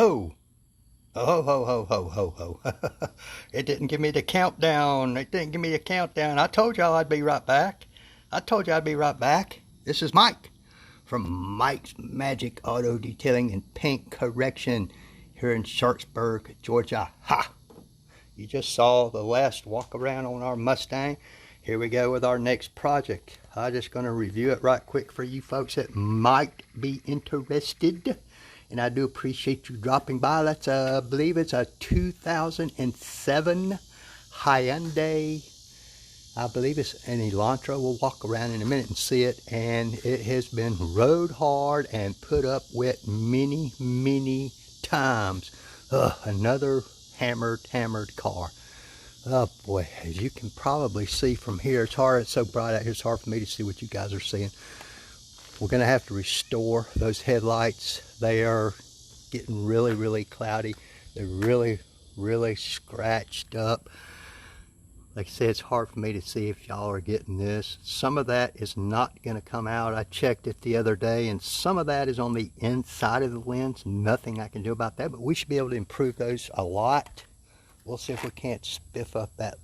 Oh, oh, ho, ho, ho, ho, ho. It didn't give me the countdown. It didn't give me the countdown. I told y'all I'd be right back. I told you I'd be right back. This is Mike from Mike's Magic Auto Detailing and Paint Correction here in Sharpsburg, Georgia. Ha! You just saw the last walk around on our Mustang. Here we go with our next project. I'm just going to review it right quick for you folks that might be interested. And I do appreciate you dropping by. That's I believe it's a 2007 Hyundai. I believe it's an Elantra. We'll walk around in a minute and see it. And it has been rode hard and put up with many times. Another hammered car. Oh boy, as you can probably see from here, it's hard, it's so bright out here, it's hard for me to see what you guys are seeing. We're going to have to restore those headlights. They are getting really cloudy. They're really scratched up. Like I said, it's hard for me to see if y'all are getting this. Some of that is not going to come out. I checked it the other day, and some of that is on the inside of the lens. Nothing I can do about that, but we should be able to improve those a lot. We'll see if we can't spiff up that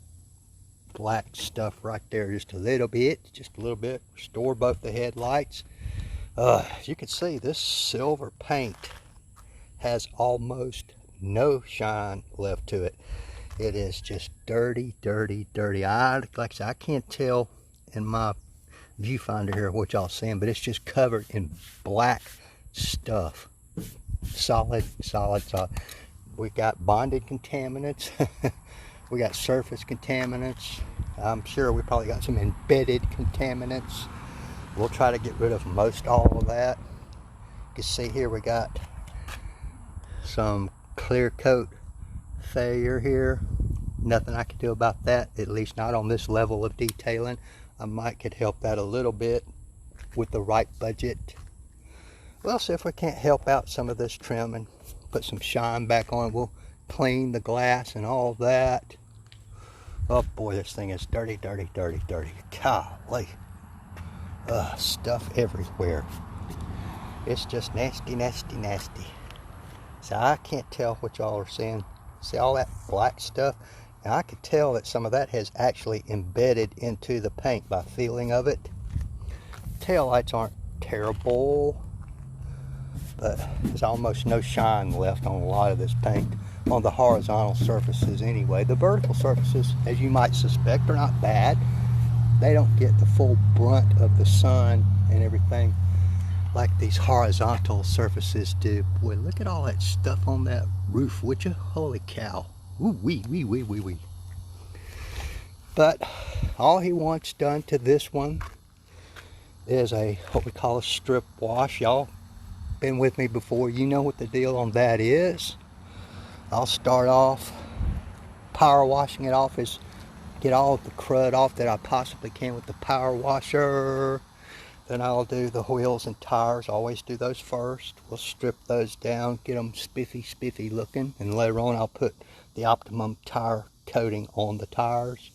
black stuff right there just a little bit. Restore both the headlights. As you can see, this silver paint has almost no shine left to it. It is just dirty. Like I said, I can't tell in my viewfinder here what y'all seeing, but it's just covered in black stuff. Solid. We got bonded contaminants. We got surface contaminants. I'm sure we probably got some embedded contaminants. We'll try to get rid of most all of that. You can see here we got some clear coat failure here. Nothing I can do about that, at least not on this level of detailing. I might could help that a little bit with the right budget. We'll see if we can't help out some of this trim and put some shine back on it. We'll clean the glass and all that. Oh boy, this thing is dirty. Golly. Stuff everywhere. It's just nasty. So I can't tell what y'all are seeing. See all that black stuff? Now I could tell that some of that has actually embedded into the paint by feeling of it. Tail lights aren't terrible, but there's almost no shine left on a lot of this paint on the horizontal surfaces anyway. The vertical surfaces, as you might suspect, are not bad. They don't get the full brunt of the sun and everything like these horizontal surfaces do. Boy, look at all that stuff on that roof, would you? Holy cow. Ooh, wee. But all he wants done to this one is what we call a strip wash. Y'all been with me before, you know what the deal on that is. I'll start off power washing it off, is get all of the crud off that I possibly can with the power washer. Then I'll do the wheels and tires. Always do those first. We'll strip those down, get them spiffy looking, and later on I'll put the optimum tire coating on the tires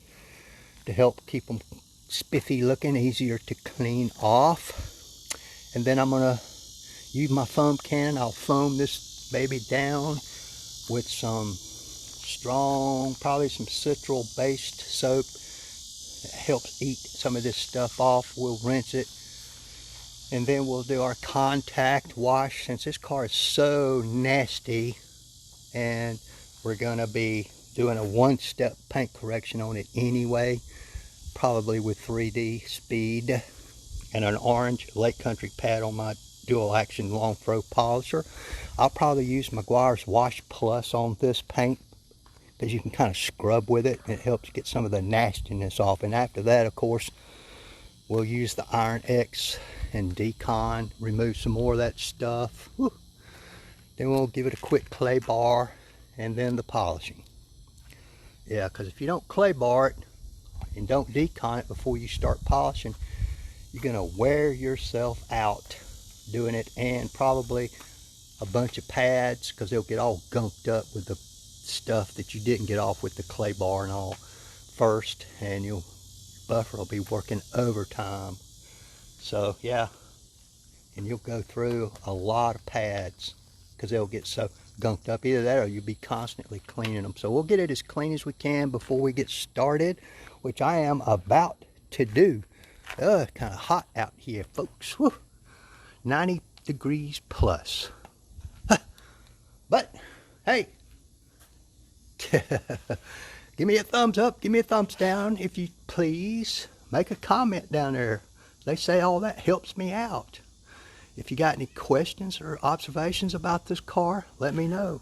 to help keep them spiffy looking, easier to clean off. And then I'm gonna use my foam can. I'll foam this baby down with some strong, probably some citral based soap that helps eat some of this stuff off. We'll rinse it, and then we'll do our contact wash. Since this car is so nasty, and we're gonna be doing a one-step paint correction on it anyway, probably with 3D speed and an orange Lake Country pad on my dual action long throw polisher. I'll probably use Meguiar's Wash Plus on this paint, because you can kind of scrub with it and it helps get some of the nastiness off. And after that, of course, we'll use the Iron X and Decon, remove some more of that stuff. Whew. Then we'll give it a quick clay bar and then the polishing. Yeah, because if you don't clay bar it and don't decon it before you start polishing, you're gonna wear yourself out doing it, and probably a bunch of pads, because they'll get all gunked up with the stuff that you didn't get off with the clay bar and all first, and your buffer will be working overtime. So yeah, and you'll go through a lot of pads because they'll get so gunked up. Either that or you'll be constantly cleaning them. So we'll get it as clean as we can before we get started, which I am about to do. It's kind of hot out here, folks. Woo. 90 degrees plus. But hey, give me a thumbs up, give me a thumbs down if you please. Make a comment down there. They say all that helps me out. If you got any questions or observations about this car, let me know.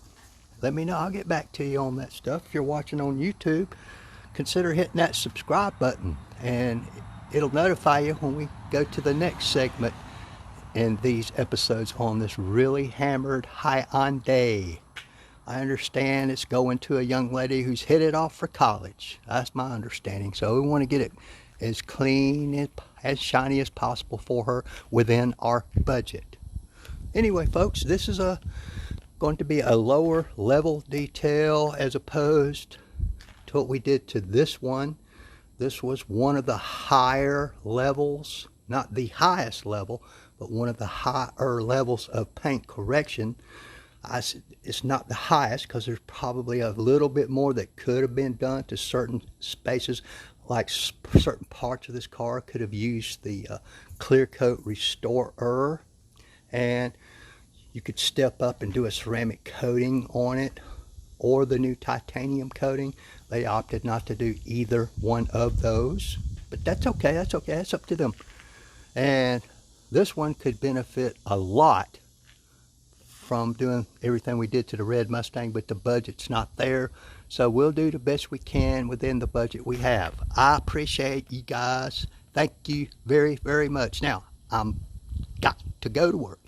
Let me know. I'll get back to you on that stuff. If you're watching on YouTube, consider hitting that subscribe button, and it'll notify you when we go to the next segment in these episodes on this really hammered Hyundai. I understand it's going to a young lady who's headed off for college. That's my understanding. So we want to get it as clean, as shiny as possible for her within our budget. Anyway, folks, this is going to be a lower level detail as opposed to what we did to this one. This was one of the higher levels, not the highest level, but one of the higher levels of paint correction. It's not the highest because there's probably a little bit more that could have been done to certain spaces, like certain parts of this car could have used the clear coat restorer, and you could step up and do a ceramic coating on it or the new titanium coating. They opted not to do either one of those, but that's okay, that's okay, that's up to them. And this one could benefit a lot from doing everything we did to the red Mustang, but the budget's not there. So we'll do the best we can within the budget we have. I appreciate you guys. Thank you very, very much. Now, I'm got to go to work.